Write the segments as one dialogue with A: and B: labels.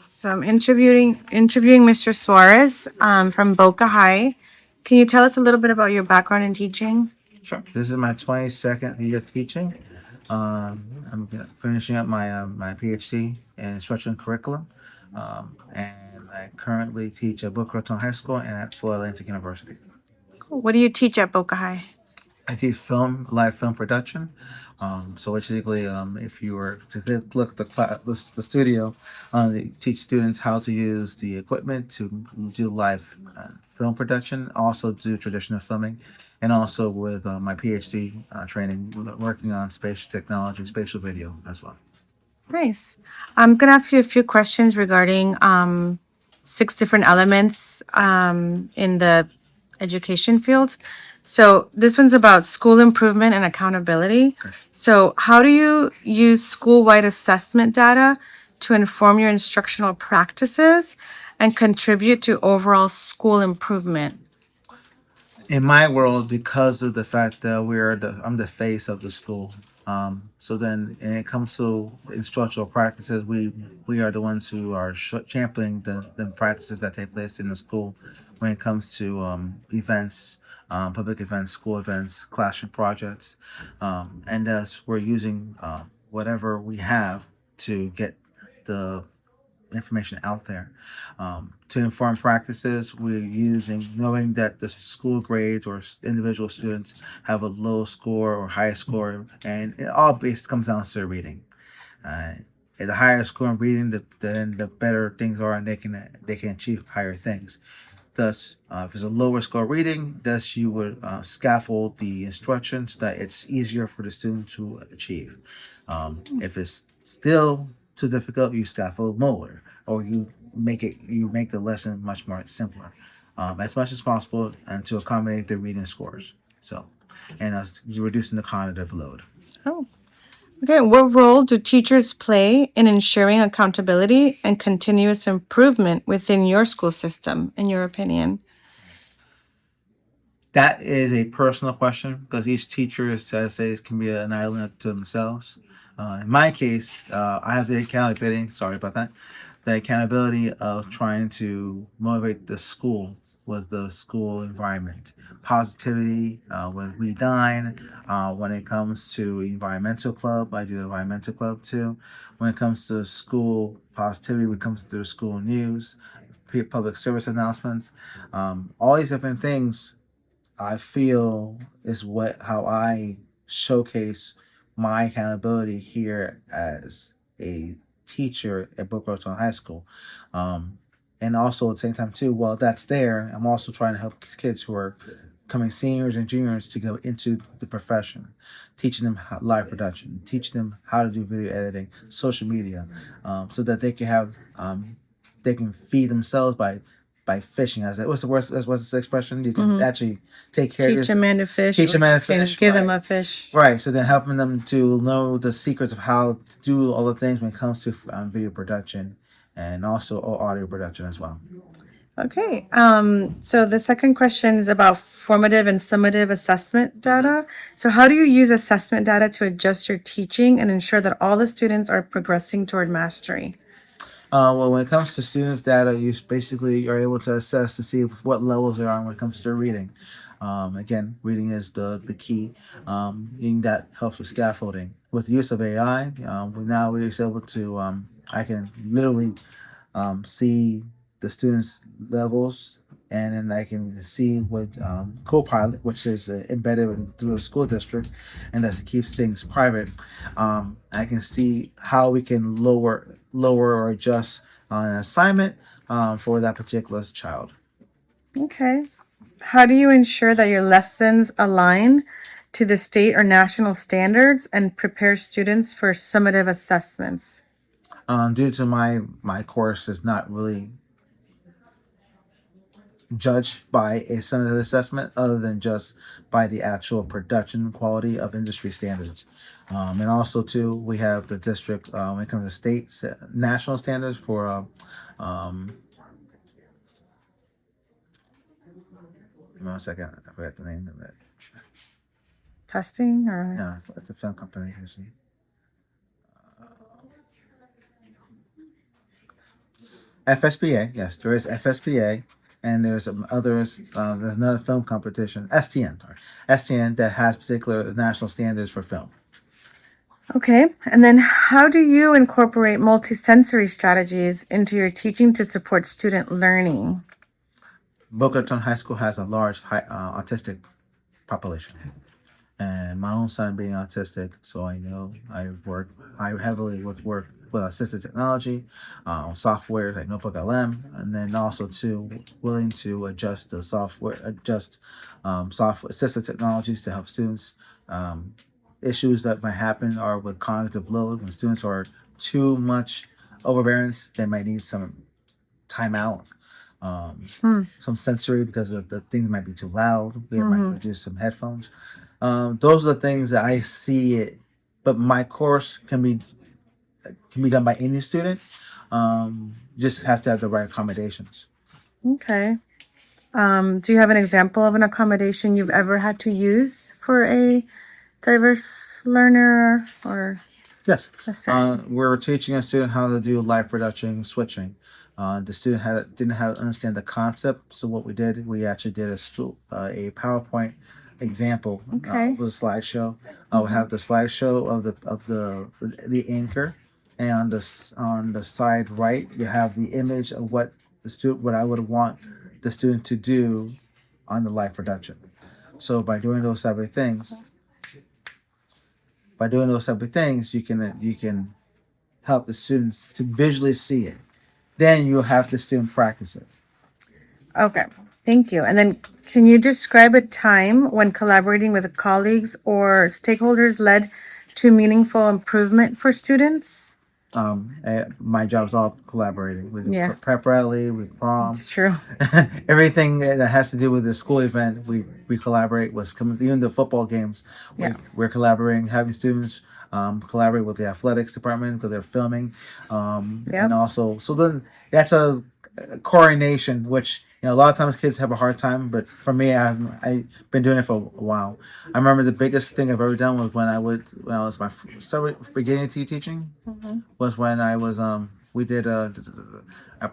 A: So I'm interviewing Mr. Suarez from Boca High. Can you tell us a little bit about your background in teaching?
B: Sure. This is my 22nd year teaching. I'm finishing up my PhD in instruction curriculum, and I currently teach at Boca Raton High School and at Florida Atlantic University.
A: What do you teach at Boca High?
B: I teach film, live film production. So basically, if you were to look at the studio, they teach students how to use the equipment to do live film production, also do traditional filming, and also with my PhD training, working on spatial technology, spatial video as well.
A: Nice. I'm gonna ask you a few questions regarding six different elements in the education field. So this one's about school improvement and accountability. So how do you use school-wide assessment data to inform your instructional practices and contribute to overall school improvement?
B: In my world, because of the fact that I'm the face of the school. So then, when it comes to instructional practices, we are the ones who are championing the practices that take place in the school. When it comes to events, public events, school events, classroom projects, and thus we're using whatever we have to get the information out there. To inform practices, we're using knowing that the school grades or individual students have a low score or high score, and it all based comes down to their reading. Uh, and the higher score in reading, then the better things are, and they can achieve higher things. Thus, if it's a lower score reading, thus you would scaffold the instructions so that it's easier for the student to achieve. If it's still too difficult, you scaffold lower, or you make the lesson much more simpler, as much as possible, and to accommodate the reading scores. So, and reducing the cognitive load.
A: Oh, okay. What role do teachers play in ensuring accountability and continuous improvement within your school system, in your opinion?
B: That is a personal question because each teacher, as I say, can be an island to themselves. In my case, I have the accountability. Sorry about that. The accountability of trying to motivate the school with the school environment, positivity with We Dine. When it comes to environmental club, I do the environmental club too. When it comes to school positivity, when it comes to the school news, public service announcements, all these different things I feel is what how I showcase my accountability here as a teacher at Boca Raton High School. And also at the same time too, while that's there, I'm also trying to help kids who are coming seniors and juniors to go into the profession, teaching them live production, teaching them how to do video editing, social media, so that they can feed themselves by fishing. I said, what's the worst? What's the expression? You can
A: Mhm.
B: actually take care of
A: Teach a
B: yourself.
A: man to fish,
B: Teach
A: or
B: a man
A: you
B: to
A: can
B: fish.
A: give him
B: Right.
A: a fish.
B: Right. So then helping them to know the secrets of how to do all the things when it comes to video production and also audio production as well.
A: Okay. So the second question is about formative and summative assessment data. So how do you use assessment data to adjust your teaching and ensure that all the students are progressing toward mastery?
B: Well, when it comes to students' data, you basically are able to assess to see what levels they are when it comes to their reading. Again, reading is the key. And that helps with scaffolding. With the use of AI, now we're able to I can literally see the students' levels, and then I can see what Copilot, which is embedded through the school district, and that keeps things private. I can see how we can lower or adjust an assignment for that particular child.
A: Okay. How do you ensure that your lessons align to the state or national standards and prepare students for summative assessments?
B: Due to my course is not really judged by a Senate assessment other than just by the actual production quality of industry standards. And also, too, we have the district when it comes to states, national standards for, um, give me 1 second, I forgot the name of it.
A: Testing or
B: Yeah, it's a film company. FSBA, yes, there is FSBA, and there's others. There's another film competition, STN, sorry, STN that has particular national standards for film.
A: Okay. And then how do you incorporate multisensory strategies into your teaching to support student learning?
B: Boca Raton High School has a large autistic population, and my own son being autistic, so I know I heavily work with assistive technology, on software like Notebook LM, and then also too willing to adjust the software, software assistive technologies to help students. Um, Issues that might happen are with cognitive load when students are too much overbearing. They might need some timeout,
A: Hmm.
B: some sensory because the things might be too loud. We might reduce some headphones. Those are the things that I see it. But my course can be done by any student. Just have to have the right accommodations.
A: Okay. Do you have an example of an accommodation you've ever had to use for a diverse learner or
B: Yes.
A: a certain?
B: We're teaching a student how to do live production switching. The student didn't have understand the concept, so what we did, we actually did a PowerPoint example
A: Okay.
B: with a slideshow. We have the slideshow of the anchor, and on the side right, you have the image of what I would want the student to do on the live production. So by doing those type of things, you can help the students to visually see it. Then you'll have the student practice it.
A: Okay. Thank you. And then can you describe a time when collaborating with colleagues or stakeholders led to meaningful improvement for students?
B: My job's all collaborating. We do
A: Yeah.
B: prep rally, we prom,
A: It's true.
B: everything that has to do with the school event. We collaborate with even the football games.
A: Yeah.
B: We're collaborating, having students collaborate with the athletics department because they're filming,
A: Yep.
B: and also so then that's a coordination, which a lot of times kids have a hard time. But for me, I've been doing it for a while. I remember the biggest thing I've ever done was when I was beginning to teaching was when I was we did a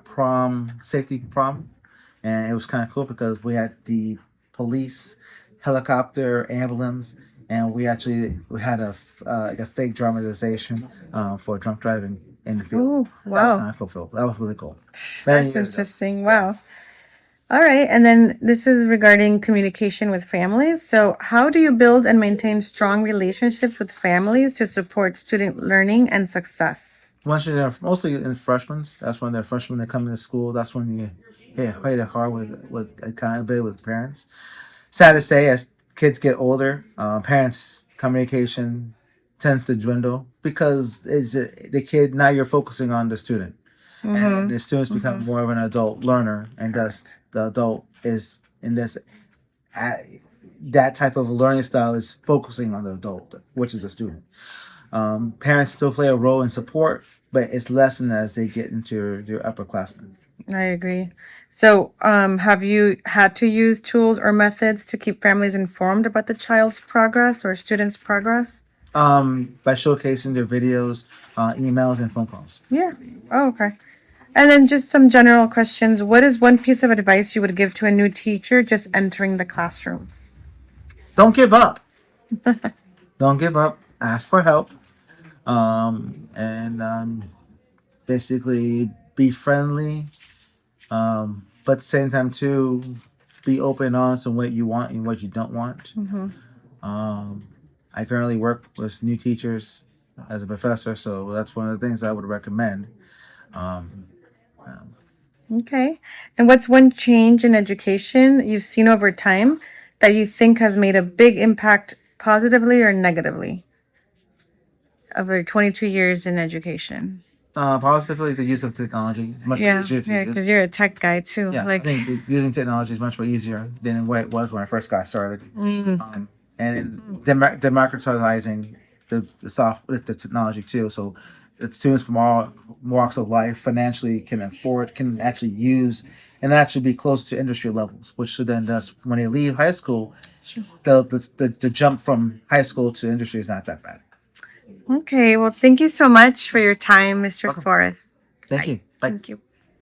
B: prom safety prom, and it was kind of cool because we had the police helicopter ambulance, and we had like a fake dramatization for drunk driving in the field.
A: Oh,
B: That was
A: wow.
B: kind of cool. That was really cool. Many
A: That's
B: years ago.
A: interesting. Wow. All right. And then this is regarding communication with families. So, how do you build and maintain strong relationships with families to support student learning and success?
B: Once they're mostly in freshmen, that's when they're freshmen. They come into school. That's when you hit it hard with accountability with parents. Sad to say, as kids get older, parents' communication tends to dwindle because the kid now you're focusing on the student, and the students become more of an adult learner, and thus the adult is in this that type of learning style is focusing on the adult, which is the student. Parents still play a role in support, but it's lessened as they get into their upperclassmen.
A: I agree. So, have you had to use tools or methods to keep families informed about the child's progress or student's progress?
B: By showcasing their videos, emails, and phone calls.
A: Yeah. Oh, okay. And then just some general questions. What is one piece of advice you would give to a new teacher just entering the classroom?
B: Don't give up. Don't give up. Ask for help. And basically be friendly. But at the same time too, be open and honest on what you want and what you don't want. I currently work with new teachers as a professor, so that's one of the things I would recommend. Um,
A: Okay. And what's one change in education you've seen over time that you think has made a big impact positively or negatively over 22 years in education?
B: Positively, the use of technology much
A: Yeah,
B: easier to
A: yeah,
B: use.
A: because you're a tech guy too.
B: Yeah, I
A: Like,
B: think using technology is much more easier than what it was when I first got started. And democratizing the technology too. So the students from all walks of life financially can actually use and actually be close to industry levels, which should then does when they leave high school, the jump from high school to industry is not that bad.
A: okay, well, thank you so much for your time, Mr.
B: Welcome.
A: Forrest.
B: Thank you. Bye.
A: Thank you.